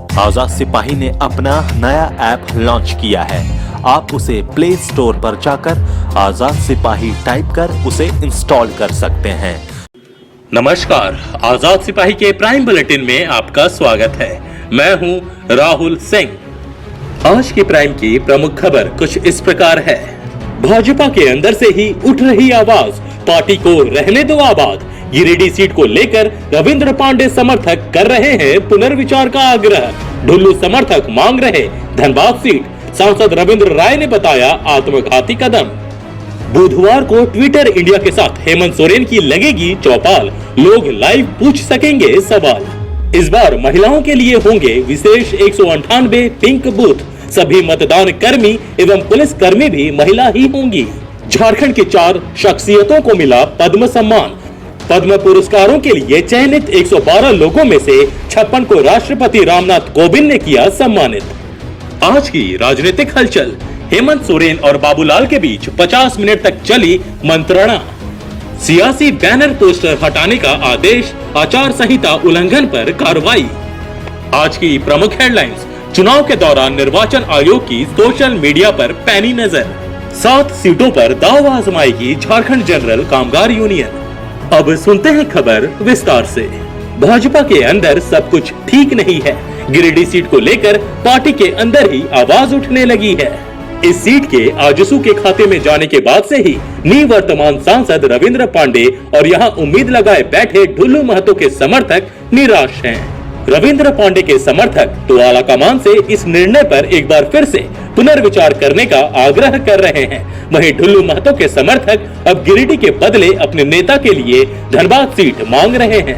आजाद सिपाही ने अपना नया ऐप लॉन्च किया है। आप उसे प्ले स्टोर पर जाकर आजाद सिपाही टाइप कर उसे इंस्टॉल कर सकते हैं। नमस्कार, आजाद सिपाही के प्राइम बुलेटिन में आपका स्वागत है। मैं हूं राहुल सिंह। आज की प्राइम की प्रमुख खबर कुछ इस प्रकार है। भाजपा के अंदर से ही उठ रही आवाज, पार्टी को रहने दो आबाद। गिरिडीह सीट को लेकर रविंद्र पांडे समर्थक कर रहे हैं पुनर्विचार का आग्रह। ढुल्लू समर्थक मांग रहे धनबाद सीट। सांसद रविंद्र राय ने बताया आत्मघाती कदम। बुधवार को ट्विटर इंडिया के साथ हेमंत सोरेन की लगेगी चौपाल। लोग लाइव पूछ सकेंगे सवाल। इस बार महिलाओं के लिए होंगे विशेष 198 पिंक बूथ। सभी मतदान कर्मी एवं पुलिस कर्मी भी महिला ही होंगी। झारखंड की 4 शख्सियतों को मिला पद्म सम्मान। पद्म पुरस्कारों के लिए चयनित 112 लोगों में से 56 को राष्ट्रपति रामनाथ कोविंद ने किया सम्मानित। आज की राजनीतिक हलचल। हेमंत सोरेन और बाबूलाल के बीच 50 मिनट तक चली मंत्रणा। सियासी बैनर पोस्टर हटाने का आदेश, आचार संहिता उल्लंघन पर कार्रवाई। आज की प्रमुख हेडलाइंस। चुनाव के दौरान निर्वाचन आयोग की सोशल मीडिया पर पैनी नजर। 7 सीटों पर दांव आजमाएगी झारखंड जनरल कामगार यूनियन। अब सुनते हैं खबर विस्तार से। भाजपा के अंदर सब कुछ ठीक नहीं है। गिरिडीह सीट को लेकर पार्टी के अंदर ही आवाज उठने लगी है। इस सीट के आजसू के खाते में जाने के बाद से ही निवर्तमान सांसद रविंद्र पांडे और यहां उम्मीद लगाए बैठे ढुल्लू महतो के समर्थक निराश हैं। रविंद्र पांडे के समर्थक तो आला कमान से इस निर्णय पर एक बार फिर से पुनर्विचार करने का आग्रह कर रहे हैं। वहीं ढुल्लू महतो के समर्थक अब गिरिडीह के बदले अपने नेता के लिए धनबाद सीट मांग रहे हैं।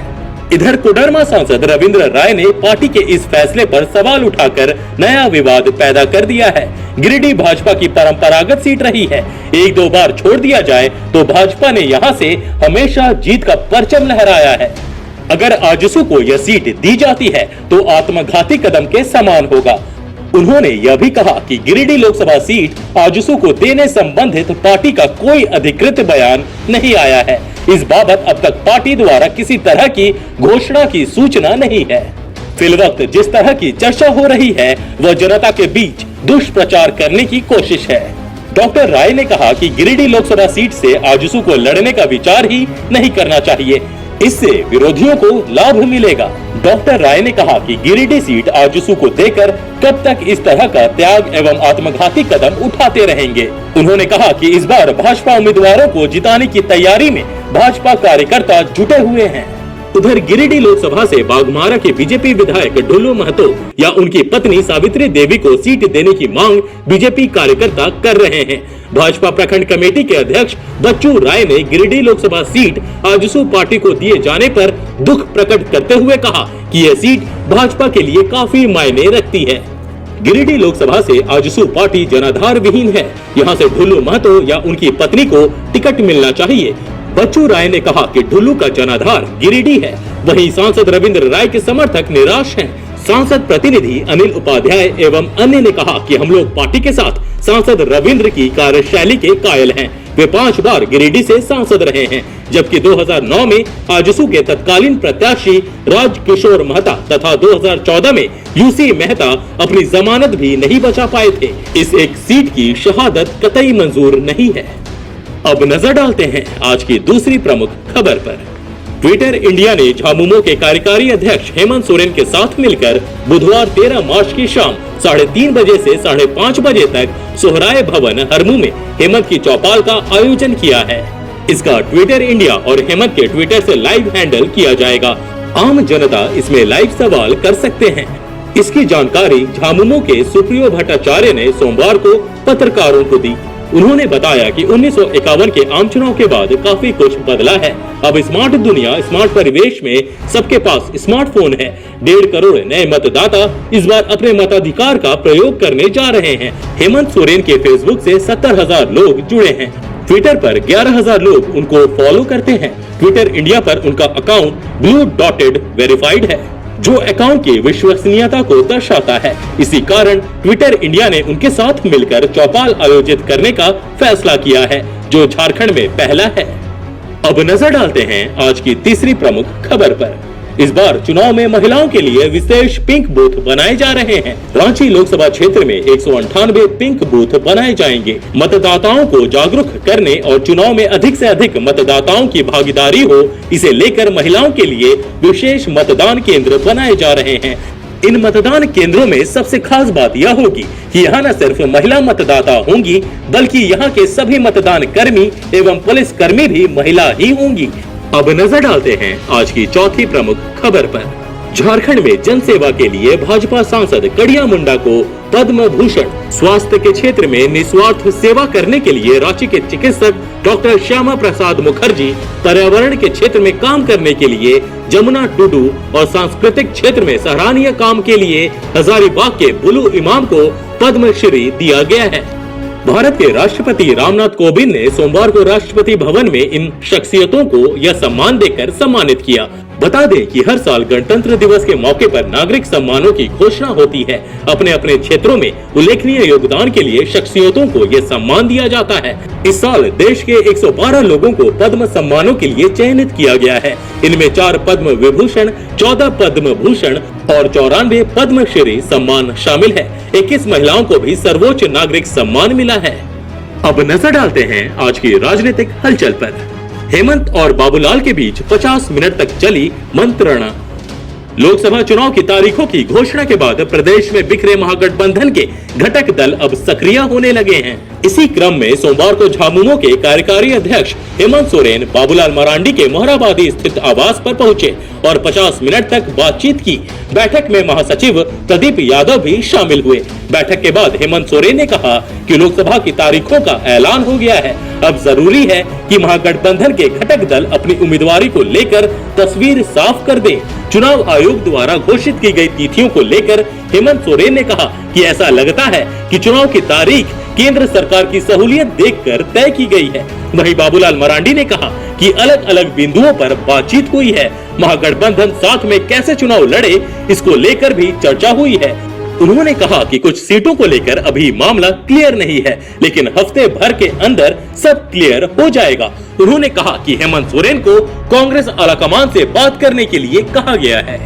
इधर कोडरमा सांसद रविंद्र राय ने पार्टी के इस फैसले पर सवाल उठाकर नया विवाद पैदा कर दिया है। गिरिडीह भाजपा की परंपरागत सीट रही है। 1-2 बार छोड़ दिया जाए तो भाजपा ने यहां से हमेशा जीत का परचम लहराया है। अगर आजसू को यह सीट दी जाती है तो आत्मघाती कदम के समान होगा। उन्होंने यह भी कहा कि गिरिडीह लोकसभा सीट आजसू को देने संबंधित पार्टी का कोई अधिकृत बयान नहीं आया है। इस बाबत अब तक पार्टी द्वारा किसी तरह की घोषणा की सूचना नहीं है। फिलवक्त जिस तरह की चर्चा हो रही है वह जनता के बीच दुष्प्रचार करने की कोशिश है। डॉक्टर राय ने कहा कि गिरिडीह लोकसभा सीट से आजसू को लड़ने का विचार ही नहीं करना चाहिए। इससे विरोधियों को लाभ मिलेगा। डॉक्टर राय ने कहा कि गिरिडीह सीट आजसू को देकर कब तक इस तरह का त्याग एवं आत्मघाती कदम उठाते रहेंगे। उन्होंने कहा कि इस बार भाजपा उम्मीदवारों को जिताने की तैयारी में भाजपा कार्यकर्ता जुटे हुए हैं। उधर गिरिडीह लोकसभा से बाघमारा के बीजेपी विधायक ढुल्लू महतो या उनकी पत्नी सावित्री देवी को सीट देने की मांग बीजेपी कार्यकर्ता कर रहे हैं। भाजपा प्रखंड कमेटी के अध्यक्ष बच्चू राय ने गिरिडीह लोकसभा सीट आजसू पार्टी को दिए जाने पर दुख प्रकट करते हुए कहा कि यह सीट भाजपा के लिए काफी मायने रखती है। गिरिडीह लोकसभा से आजसू पार्टी जनाधार विहीन है। यहाँ से ढुल्लू महतो या उनकी पत्नी को टिकट मिलना चाहिए। बच्चू राय ने कहा कि ढुल्लू का जनाधार गिरिडीह है। वहीं सांसद रविंद्र राय के समर्थक निराश हैं। सांसद प्रतिनिधि अनिल उपाध्याय एवं अन्य ने कहा कि हम लोग पार्टी के साथ सांसद रविंद्र की कार्यशैली के कायल हैं। वे 5 बार गिरिडीह से सांसद रहे हैं, जबकि 2009 में आजसू के तत्कालीन प्रत्याशी राजकिशोर मेहता तथा 2014 में यूसी मेहता अपनी जमानत भी नहीं बचा पाए थे। इस एक सीट की शहादत कतई मंजूर नहीं है। अब नजर डालते हैं आज की दूसरी प्रमुख खबर पर। ट्विटर इंडिया ने झामुमो के कार्यकारी अध्यक्ष हेमंत सोरेन के साथ मिलकर बुधवार 13 मार्च की शाम 3:30 बजे से 5:30 बजे तक सोहराय भवन हरमू में हेमंत की चौपाल का आयोजन किया है। इसका ट्विटर इंडिया और हेमंत के ट्विटर से लाइव हैंडल किया जाएगा। आम जनता इसमें लाइव सवाल कर सकते हैं। इसकी जानकारी झामुमो के सुप्रियो भट्टाचार्य ने सोमवार को पत्रकारों को दी। उन्होंने बताया कि 1951 के आम चुनाव के बाद काफी कुछ बदला है। अब स्मार्ट दुनिया, स्मार्ट परिवेश में सबके पास स्मार्टफोन है। 1.5 करोड़ नए मतदाता इस बार अपने मताधिकार का प्रयोग करने जा रहे हैं। हेमंत सोरेन के फेसबुक से 70,000 लोग जुड़े हैं। ट्विटर पर 11,000 लोग उनको फॉलो करते हैं। ट्विटर इंडिया पर उनका अकाउंट ब्लू डॉटेड वेरीफाइड है, जो अकाउंट की विश्वसनीयता को दर्शाता है। इसी कारण ट्विटर इंडिया ने उनके साथ मिलकर चौपाल आयोजित करने का फैसला किया है, जो झारखंड में पहला है। अब नजर डालते हैं आज की तीसरी प्रमुख खबर पर। इस बार चुनाव में महिलाओं के लिए विशेष पिंक बूथ बनाए जा रहे हैं। रांची लोकसभा क्षेत्र में 198 पिंक बूथ बनाए जाएंगे। मतदाताओं को जागरूक करने और चुनाव में अधिक से अधिक मतदाताओं की भागीदारी हो, इसे लेकर महिलाओं के लिए विशेष मतदान केंद्र बनाए जा रहे हैं। इन मतदान केंद्रों में सबसे खास बात यह होगी कि यहाँ न सिर्फ महिला मतदाता होंगी, बल्कि यहाँ के सभी मतदान कर्मी एवं पुलिस कर्मी भी महिला ही होंगी। अब नजर डालते हैं आज की चौथी प्रमुख खबर पर। झारखंड में जनसेवा के लिए भाजपा सांसद कड़िया मुंडा को पद्म भूषण। स्वास्थ्य के क्षेत्र में निस्वार्थ सेवा करने के लिए रांची के चिकित्सक डॉक्टर श्यामा प्रसाद मुखर्जी, पर्यावरण के क्षेत्र में काम करने के लिए जमुना टुडू और सांस्कृतिक क्षेत्र में सराहनीय काम के लिए हजारीबाग के बुलू इमाम को पद्मश्री दिया गया है। भारत के राष्ट्रपति रामनाथ कोविंद ने सोमवार को राष्ट्रपति भवन में इन शख्सियतों को यह सम्मान देकर सम्मानित किया। बता दें कि हर साल गणतंत्र दिवस के मौके पर नागरिक सम्मानों की घोषणा होती है। अपने अपने क्षेत्रों में उल्लेखनीय योगदान के लिए शख्सियतों को यह सम्मान दिया जाता है। इस साल देश के 112 लोगों को पद्म सम्मानों के लिए चयनित किया गया है। इनमें 4 पद्म विभूषण, 14 पद्म भूषण और 94 पद्मश्री सम्मान शामिल है। 21 महिलाओं को भी सर्वोच्च नागरिक सम्मान मिला है। अब नजर डालते हैं आज की राजनीतिक हलचल पर। हेमंत और बाबूलाल के बीच 50 मिनट तक चली मंत्रणा। लोकसभा चुनाव की तारीखों की घोषणा के बाद प्रदेश में बिखरे महागठबंधन के घटक दल अब सक्रिय होने लगे हैं। इसी क्रम में सोमवार को झामुमो के कार्यकारी अध्यक्ष हेमंत सोरेन बाबूलाल मरांडी के मोहराबादी स्थित आवास पर पहुंचे और 50 मिनट तक बातचीत की। बैठक में महासचिव प्रदीप यादव भी शामिल हुए। बैठक के बाद हेमंत सोरेन ने कहा कि लोकसभा की तारीखों का ऐलान हो गया है। अब जरूरी है कि महागठबंधन के घटक दल अपनी उम्मीदवारी को लेकर तस्वीर साफ कर दें। चुनाव आयोग द्वारा घोषित की गई तिथियों को लेकर हेमंत सोरेन ने कहा कि ऐसा लगता है कि चुनाव की तारीख केंद्र सरकार की सहूलियत देखकर तय की गई है। वहीं बाबूलाल मरांडी ने कहा कि अलग अलग बिंदुओं पर बातचीत हुई है। महागठबंधन साथ में कैसे चुनाव लड़े, इसको लेकर भी चर्चा हुई है। उन्होंने कहा कि कुछ सीटों को लेकर अभी मामला क्लियर नहीं है, लेकिन हफ्ते भर के अंदर सब क्लियर हो जाएगा। उन्होंने कहा कि हेमंत सोरेन को कांग्रेस आलाकमान से बात करने के लिए कहा गया है।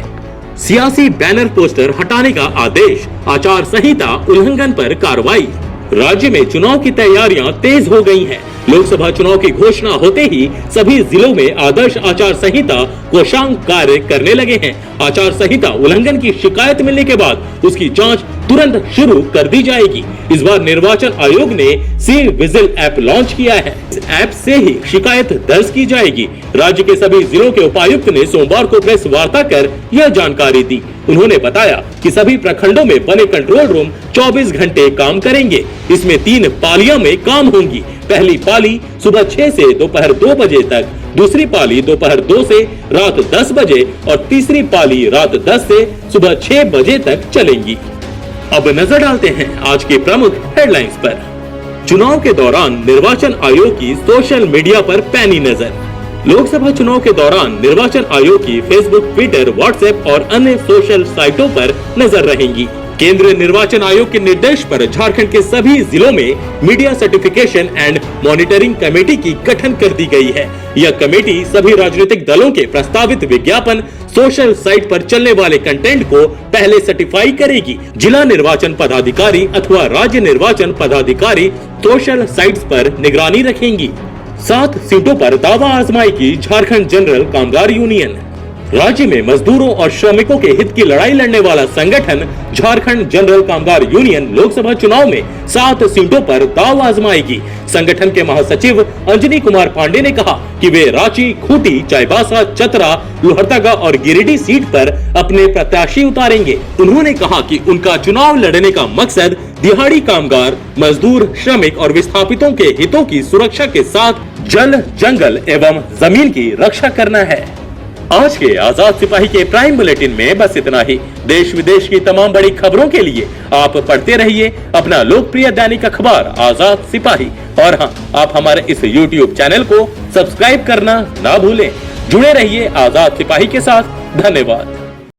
सियासी बैनर पोस्टर हटाने का आदेश, आचार संहिता उल्लंघन पर कार्रवाई। राज्य में चुनाव की तैयारियां तेज हो गई हैं। लोकसभा चुनाव की घोषणा होते ही सभी जिलों में आदर्श आचार संहिता कोषांग कार्य करने लगे हैं। आचार संहिता उल्लंघन की शिकायत मिलने के बाद उसकी जांच तुरंत शुरू कर दी जाएगी। इस बार निर्वाचन आयोग ने सी विजिल ऐप लॉन्च किया है। इस ऐप से ही शिकायत दर्ज की जाएगी। राज्य के सभी जिलों के उपायुक्त ने सोमवार को प्रेस वार्ता कर यह जानकारी दी। उन्होंने बताया कि सभी प्रखंडों में बने कंट्रोल रूम 24 घंटे काम करेंगे। इसमें 3 पालियां में काम होंगी। पहली पाली सुबह 6 से दोपहर 2 बजे तक, दूसरी पाली दोपहर 2 से रात 10 बजे और तीसरी पाली रात 10 से सुबह 6 बजे तक चलेंगी। अब नजर डालते हैं आज के प्रमुख हेडलाइंस पर। चुनाव के दौरान निर्वाचन आयोग की सोशल मीडिया पर पैनी नजर। लोकसभा चुनाव के दौरान निर्वाचन आयोग की फेसबुक, ट्विटर, व्हाट्सएप और अन्य सोशल साइटों पर नजर रहेंगी। केंद्रीय निर्वाचन आयोग के निर्देश पर झारखंड के सभी जिलों में media certification and monitoring committee की गठन कर दी गई है। यह कमेटी सभी राजनीतिक दलों के प्रस्तावित विज्ञापन सोशल साइट पर चलने वाले कंटेंट को पहले सर्टिफाई करेगी। जिला निर्वाचन पदाधिकारी अथवा राज्य निर्वाचन पदाधिकारी सोशल साइट्स पर निगरानी रखेंगी। 7 सीटों पर दावा आजमाएगी झारखंड जनरल कामगार यूनियन। राज्य में मजदूरों और श्रमिकों के हित की लड़ाई लड़ने वाला संगठन झारखंड जनरल कामगार यूनियन लोकसभा चुनाव में 7 सीटों पर दाव आजमाएगी। संगठन के महासचिव अंजनी कुमार पांडे ने कहा कि वे रांची, खूंटी, चाईबासा, चतरा, लोहरदगा और गिरिडीह सीट पर अपने प्रत्याशी उतारेंगे। उन्होंने कहा कि उनका चुनाव लड़ने का मकसद दिहाड़ी कामगार, मजदूर, श्रमिक और विस्थापितों के हितों की सुरक्षा के साथ जल, जंगल एवं जमीन की रक्षा करना है। आज के आजाद सिपाही के प्राइम बुलेटिन में बस इतना ही। देश विदेश की तमाम बड़ी खबरों के लिए आप पढ़ते रहिए अपना लोकप्रिय दैनिक अखबार आजाद सिपाही। और हाँ, आप हमारे इस YouTube चैनल को सब्सक्राइब करना ना भूलें। जुड़े रहिए आजाद सिपाही के साथ। धन्यवाद।